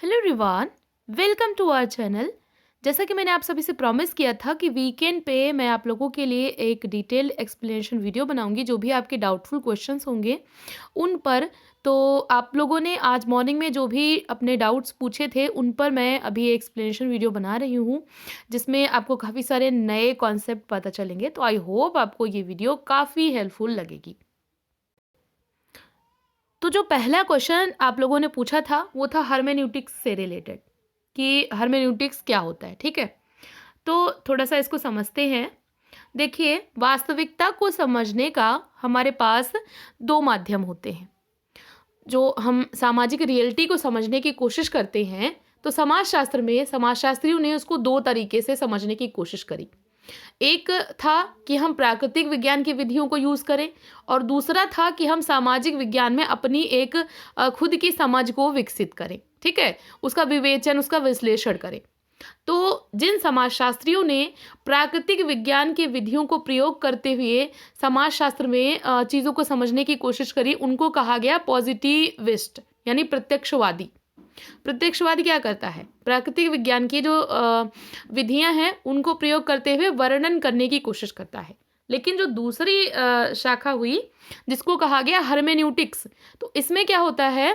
Hello everyone, welcome to our channel. जैसा कि मैंने आप सभी से प्रॉमिस किया था कि वीकेंड पे मैं आप लोगों के लिए एक डिटेल एक्सप्लेनेशन वीडियो बनाऊंगी। जो भी आपके डाउटफुल क्वेश्चंस होंगे उन पर, तो आप लोगों ने आज मॉर्निंग में जो भी अपने डाउट्स पूछे थे उन पर मैं अभी एक्सप्लेनेशन वीडियो बना रही हूँ, जिसमें आपको काफ़ी सारे नए कॉन्सेप्ट पता चलेंगे। तो आई होप आपको ये वीडियो काफ़ी हेल्पफुल लगेगी। तो जो पहला क्वेश्चन आप लोगों ने पूछा था वो था हर्मेन्यूटिक्स से रिलेटेड, कि हर्मेन्यूटिक्स क्या होता है। ठीक है, तो थोड़ा सा इसको समझते हैं। देखिए, वास्तविकता को समझने का हमारे पास दो माध्यम होते हैं। जो हम सामाजिक रियलिटी को समझने की कोशिश करते हैं, तो समाजशास्त्र में समाजशास्त्रियों ने उसको दो तरीके से समझने की कोशिश करी। एक था कि हम प्राकृतिक विज्ञान की विधियों को यूज़ करें, और दूसरा था कि हम सामाजिक विज्ञान में अपनी एक खुद की समझ को विकसित करें। ठीक है, उसका विवेचन, उसका विश्लेषण करें। तो जिन समाजशास्त्रियों ने प्राकृतिक विज्ञान की विधियों को प्रयोग करते हुए समाजशास्त्र में चीज़ों को समझने की कोशिश करी, उनको कहा गया पॉजिटिविस्ट, यानी प्रत्यक्षवादी। प्रत्यक्षवादी क्या करता है? प्राकृतिक विज्ञान की जो विधियां हैं उनको प्रयोग करते हुए वर्णन करने की कोशिश करता है। लेकिन जो दूसरी शाखा हुई, जिसको कहा गया हर्मेन्यूटिक्स, तो इसमें क्या होता है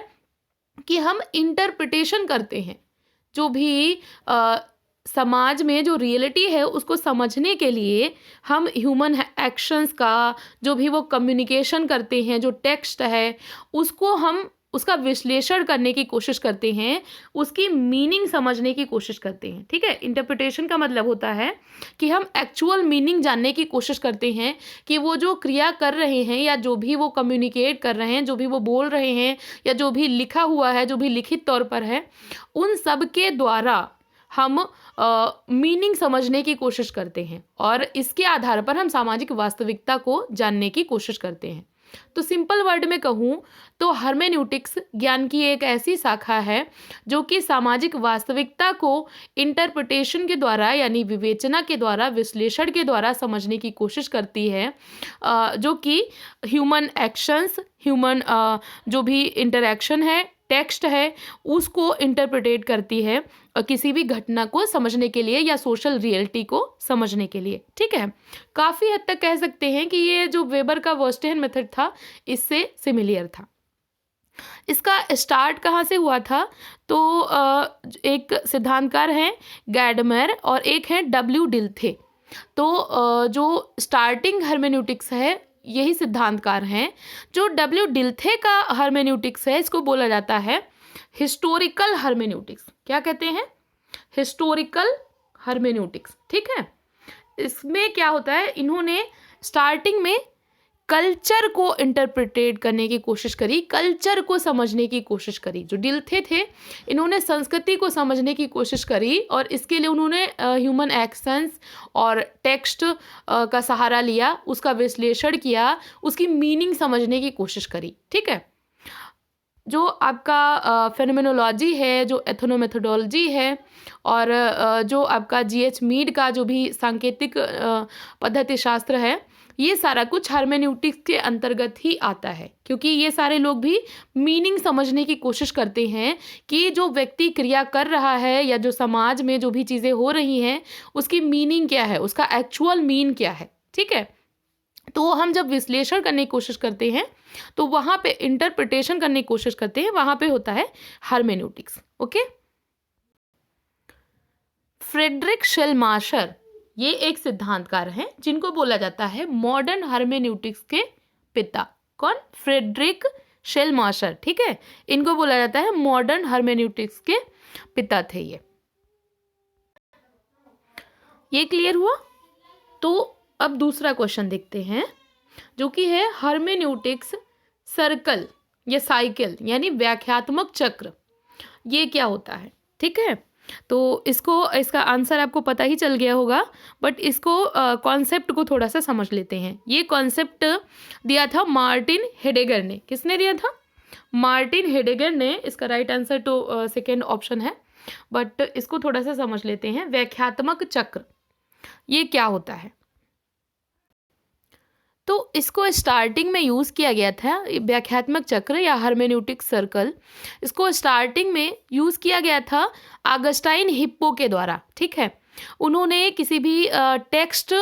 कि हम इंटरप्रिटेशन करते हैं। जो भी समाज में जो रियलिटी है उसको समझने के लिए हम ह्यूमन एक्शंस का, जो भी वो कम्युनिकेशन करते हैं, जो टेक्स्ट है, उसको हम उसका विश्लेषण करने की कोशिश करते हैं, उसकी मीनिंग समझने की कोशिश करते हैं। ठीक है, इंटरप्रिटेशन का मतलब होता है कि हम एक्चुअल मीनिंग जानने की कोशिश करते हैं कि वो जो क्रिया कर रहे हैं या जो भी वो कम्युनिकेट कर रहे हैं, जो भी वो बोल रहे हैं, या जो भी लिखा हुआ है, जो भी लिखित तौर पर है, उन सब के द्वारा हम मीनिंग समझने की कोशिश करते हैं, और इसके आधार पर हम सामाजिक वास्तविकता को जानने की कोशिश करते हैं। तो सिंपल वर्ड में कहूँ तो हर्मेन्यूटिक्स ज्ञान की एक ऐसी शाखा है जो कि सामाजिक वास्तविकता को इंटरप्रिटेशन के द्वारा, यानी विवेचना के द्वारा, विश्लेषण के द्वारा समझने की कोशिश करती है। जो कि ह्यूमन एक्शंस, ह्यूमन जो भी इंटरैक्शन है, टेक्स्ट है, उसको इंटरप्रिटेट करती है किसी भी घटना को समझने के लिए या सोशल रियलिटी को समझने के लिए। ठीक है, काफ़ी हद तक कह सकते हैं कि ये जो वेबर का वर्स्टेहन मेथड था, इससे सिमिलियर था। इसका स्टार्ट कहाँ से हुआ था? तो एक सिद्धांतकार हैं गैडमेर और एक है डब्ल्यू डिल्थे। तो जो स्टार्टिंग हर्मेन्यूटिक्स है, यही सिद्धांतकार हैं। जो डब्ल्यू डिल्थे का हर्मेन्यूटिक्स है, इसको बोला जाता है हिस्टोरिकल हर्मेन्यूटिक्स। क्या कहते हैं? Historical hermeneutics. ठीक है, इसमें क्या होता है, इन्होंने स्टार्टिंग में कल्चर को इंटरप्रिटेट करने की कोशिश करी, कल्चर को समझने की कोशिश करी। जो डिल्थे थे, इन्होंने संस्कृति को समझने की कोशिश करी, और इसके लिए उन्होंने ह्यूमन एक्शंस और टेक्स्ट का सहारा लिया, उसका विश्लेषण किया, उसकी मीनिंग समझने की कोशिश करी। ठीक है, जो आपका फेनोमेनोलॉजी है, जो एथनोमेथोडोलॉजी है, और जो आपका जीएच मीड का जो भी सांकेतिक पद्धति शास्त्र है, ये सारा कुछ हर्मेन्यूटिक्स के अंतर्गत ही आता है। क्योंकि ये सारे लोग भी मीनिंग समझने की कोशिश करते हैं कि जो व्यक्ति क्रिया कर रहा है या जो समाज में जो भी चीज़ें हो रही हैं, उसकी मीनिंग क्या है, उसका एक्चुअल मीन क्या है। ठीक है, तो हम जब विश्लेषण करने की कोशिश करते हैं, तो वहाँ पे इंटरप्रिटेशन करने की कोशिश करते हैं, वहाँ पे होता है हर्मेन्यूटिक्स। ओके, फ्रेडरिक शेलमाशर, ये एक सिद्धांतकार हैं जिनको बोला जाता है मॉडर्न हर्मेन्यूटिक्स के पिता। कौन? फ्रेडरिक शेलमाशर। ठीक है, इनको बोला जाता है मॉडर्न हर्मेन्यूटिक्स के पिता थे ये क्लियर हुआ? तो अब दूसरा क्वेश्चन देखते हैं, जो कि है हर्मेन्यूटिक्स सर्कल या साइकिल, यानी व्याख्यात्मक चक्र। ये क्या होता है? ठीक है, तो इसका आंसर आपको पता ही चल गया होगा, बट इसको कॉन्सेप्ट को थोड़ा सा समझ लेते हैं। ये कॉन्सेप्ट दिया था मार्टिन हेडेगर ने। किसने दिया था? मार्टिन हेडेगर ने। इसका राइट आंसर तो सेकेंड ऑप्शन है, बट इसको थोड़ा सा समझ लेते हैं। व्याख्यात्मक चक्र ये क्या होता है? तो इसको स्टार्टिंग में यूज़ किया गया था, व्याख्यात्मक चक्र या हर्मेन्यूटिक सर्कल, इसको स्टार्टिंग में यूज़ किया गया था ऑगस्टाइन हिप्पो के द्वारा। ठीक है, उन्होंने किसी भी टेक्स्ट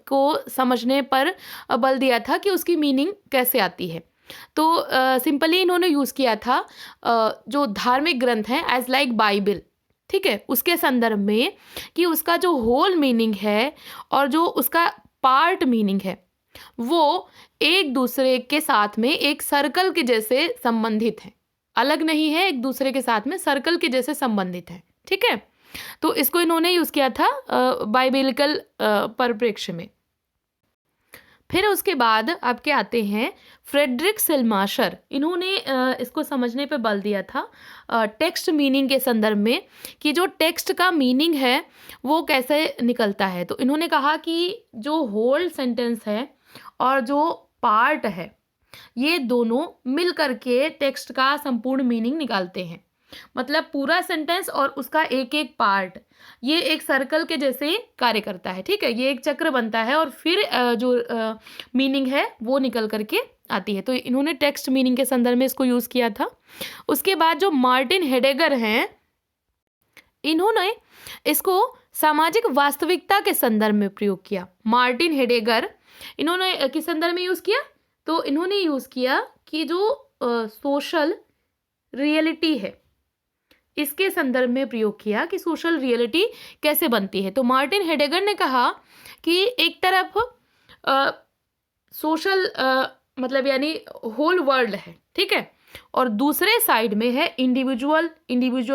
को समझने पर बल दिया था कि उसकी मीनिंग कैसे आती है। तो सिंपली इन्होंने यूज़ किया था जो धार्मिक ग्रंथ हैं एज लाइक बाइबल, ठीक है, उसके संदर्भ में कि उसका जो होल मीनिंग है और जो उसका पार्ट मीनिंग है वो एक दूसरे के साथ में एक सर्कल के जैसे संबंधित है, अलग नहीं है, एक दूसरे के साथ में सर्कल के जैसे संबंधित है। ठीक है, तो इसको इन्होंने यूज़ किया था बाइबलिकल परिप्रेक्ष्य में। फिर उसके बाद आपके आते हैं फ्रेडरिक सेलमाशर। इन्होंने इसको समझने पे बल दिया था टेक्स्ट मीनिंग के संदर्भ में कि जो टेक्स्ट का मीनिंग है वो कैसे निकलता है। तो इन्होंने कहा कि जो होल सेंटेंस है और जो पार्ट है ये दोनों मिल करके टेक्स्ट का संपूर्ण मीनिंग निकालते हैं। मतलब पूरा सेंटेंस और उसका एक एक पार्ट ये एक सर्कल के जैसे कार्य करता है। ठीक है, ये एक चक्र बनता है और फिर जो मीनिंग है वो निकल करके आती है। तो इन्होंने टेक्स्ट मीनिंग के संदर्भ में इसको यूज़ किया था। उसके बाद जो मार्टिन हेडेगर हैं, इन्होंने इसको सामाजिक वास्तविकता के संदर्भ में प्रयोग किया। मार्टिन हेडेगर इन्होंने किस संदर्भ में यूज़ किया? तो इन्होंने यूज़ किया कि जो सोशल रियलिटी है इसके संदर्भ में प्रयोग किया कि सोशल रियलिटी कैसे बनती है। तो मार्टिन हेडेगर ने कहा कि एक तरफ सोशल मतलब यानी होल वर्ल्ड है, ठीक है, और दूसरे साइड में है इंडिविजुअल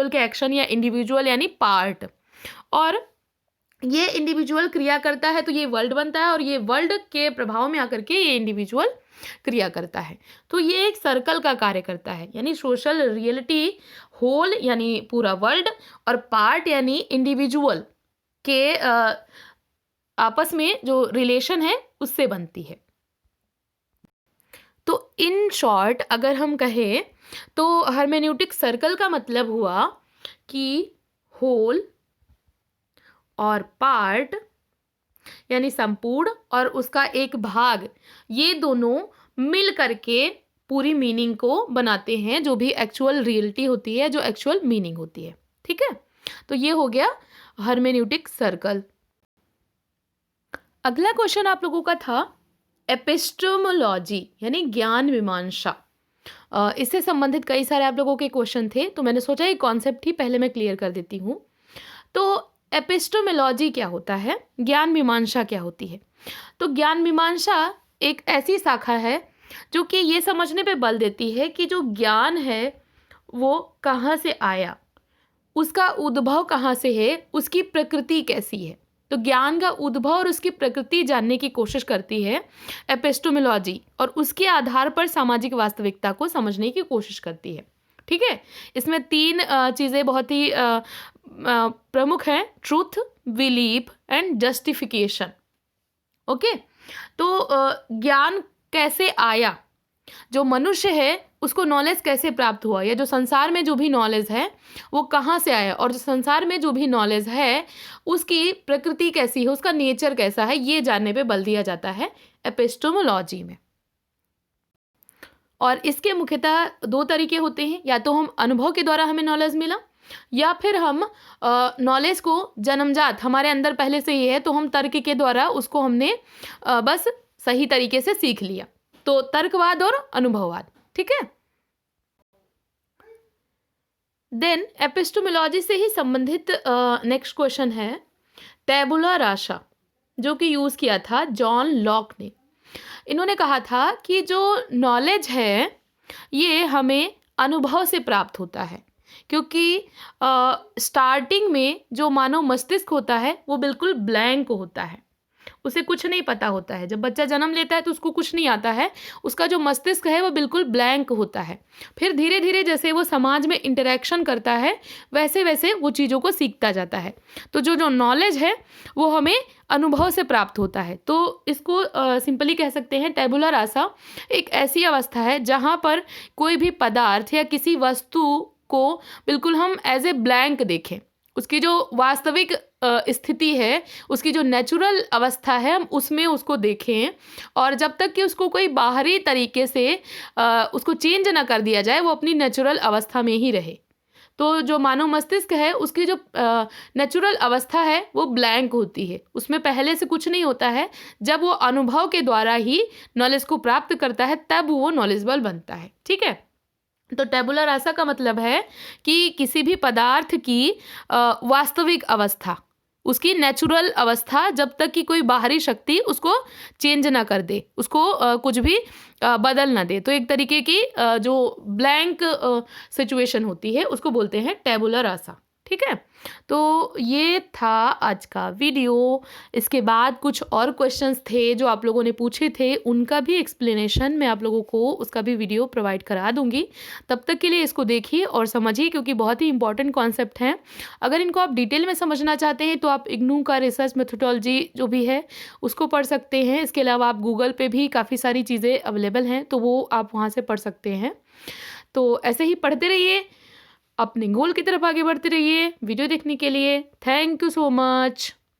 के एक्शन या इंडिविजुअल यानी पार्ट, और ये इंडिविजुअल क्रिया करता है तो ये वर्ल्ड बनता है और ये वर्ल्ड के प्रभाव में आकर के ये इंडिविजुअल क्रिया करता है। तो ये एक सर्कल का कार्य करता है, यानी सोशल रियलिटी होल यानी पूरा वर्ल्ड और पार्ट यानी इंडिविजुअल के आपस में जो रिलेशन है उससे बनती है। तो इन शॉर्ट अगर हम कहें तो हर्मेन्यूटिक सर्कल का मतलब हुआ कि होल और पार्ट यानी संपूर्ण और उसका एक भाग, ये दोनों मिल करके पूरी मीनिंग को बनाते हैं, जो भी एक्चुअल रियलिटी होती है, जो एक्चुअल मीनिंग होती है। ठीक है, तो ये हो गया हर्मेन्यूटिक सर्कल। अगला क्वेश्चन आप लोगों का था एपिस्टेमोलॉजी यानी ज्ञान मीमांसा। इससे संबंधित कई सारे आप लोगों के क्वेश्चन थे, तो मैंने सोचा ये कॉन्सेप्ट ही पहले मैं क्लियर कर देती हूँ। तो एपिस्टेमोलॉजी क्या होता है, ज्ञान मीमांसा क्या होती है? तो ज्ञान मीमांसा एक ऐसी शाखा है जो कि ये समझने पे बल देती है कि जो ज्ञान है वो कहाँ से आया, उसका उद्भव कहाँ से है, उसकी प्रकृति कैसी है। तो ज्ञान का उद्भव और उसकी प्रकृति जानने की कोशिश करती है एपिस्टेमोलॉजी, और उसके आधार पर सामाजिक वास्तविकता को समझने की कोशिश करती है। ठीक है, इसमें तीन चीज़ें बहुत ही प्रमुख हैं, truth, belief and justification. Okay, तो ज्ञान कैसे आया, जो मनुष्य है उसको नॉलेज कैसे प्राप्त हुआ, या जो संसार में जो भी नॉलेज है वो कहाँ से आया, और जो संसार में जो भी नॉलेज है उसकी प्रकृति कैसी है, उसका नेचर कैसा है, ये जानने पे बल दिया जाता है एपिस्टेमोलॉजी में। और इसके मुख्यतः दो तरीके होते हैं, या तो हम अनुभव के द्वारा हमें नॉलेज मिला, या फिर हम नॉलेज को जन्मजात हमारे अंदर पहले से ही है तो हम तर्क के द्वारा उसको हमने बस सही तरीके से सीख लिया। तो तर्कवाद और अनुभववाद। ठीक है, देन एपिस्टेमोलॉजी से ही संबंधित नेक्स्ट क्वेश्चन है टैबुला रासा, जो कि यूज़ किया था जॉन लॉक ने। इन्होंने कहा था कि जो नॉलेज है ये हमें अनुभव से प्राप्त होता है, क्योंकि स्टार्टिंग में जो मानव मस्तिष्क होता है वो बिल्कुल ब्लैंक होता है, उसे कुछ नहीं पता होता है। जब बच्चा जन्म लेता है तो उसको कुछ नहीं आता है, उसका जो मस्तिष्क है वो बिल्कुल ब्लैंक होता है। फिर धीरे धीरे जैसे वो समाज में इंटरेक्शन करता है वैसे वैसे वो चीज़ों को सीखता जाता है। तो जो नॉलेज है वो हमें अनुभव से प्राप्त होता है। तो इसको सिंपली कह सकते हैं टैबुला रासा एक ऐसी अवस्था है जहाँ पर कोई भी पदार्थ या किसी वस्तु को बिल्कुल हम एज ए ब्लैंक देखें, उसकी जो वास्तविक स्थिति है, उसकी जो नेचुरल अवस्था है, हम उसमें उसको देखें, और जब तक कि उसको कोई बाहरी तरीके से उसको चेंज ना कर दिया जाए, वो अपनी नेचुरल अवस्था में ही रहे। तो जो मानव मस्तिष्क है, उसकी जो नेचुरल अवस्था है वो ब्लैंक होती है, उसमें पहले से कुछ नहीं होता है। जब वो अनुभव के द्वारा ही नॉलेज को प्राप्त करता है, तब वो नॉलेजेबल बनता है। ठीक है, तो टेबुलर रासा का मतलब है कि किसी भी पदार्थ की वास्तविक अवस्था, उसकी नेचुरल अवस्था, जब तक कि कोई बाहरी शक्ति उसको चेंज ना कर दे, उसको कुछ भी बदल ना दे, तो एक तरीके की जो ब्लैंक सिचुएशन होती है उसको बोलते हैं टेबुलर रासा। ठीक है, तो ये था आज का वीडियो। इसके बाद कुछ और क्वेश्चंस थे जो आप लोगों ने पूछे थे, उनका भी एक्सप्लेनेशन मैं आप लोगों को, उसका भी वीडियो प्रोवाइड करा दूंगी। तब तक के लिए इसको देखिए और समझिए, क्योंकि बहुत ही इंपॉर्टेंट कॉन्सेप्ट हैं। अगर इनको आप डिटेल में समझना चाहते हैं तो आप इग्नू का रिसर्च मेथोडोलॉजी जो भी है उसको पढ़ सकते हैं। इसके अलावा आप गूगल पे भी काफ़ी सारी चीज़ें अवेलेबल हैं, तो वो आप वहाँ से पढ़ सकते हैं। तो ऐसे ही पढ़ते रहिए, अपने गोल की तरफ आगे बढ़ते रहिए। वीडियो देखने के लिए थैंक यू सो मच।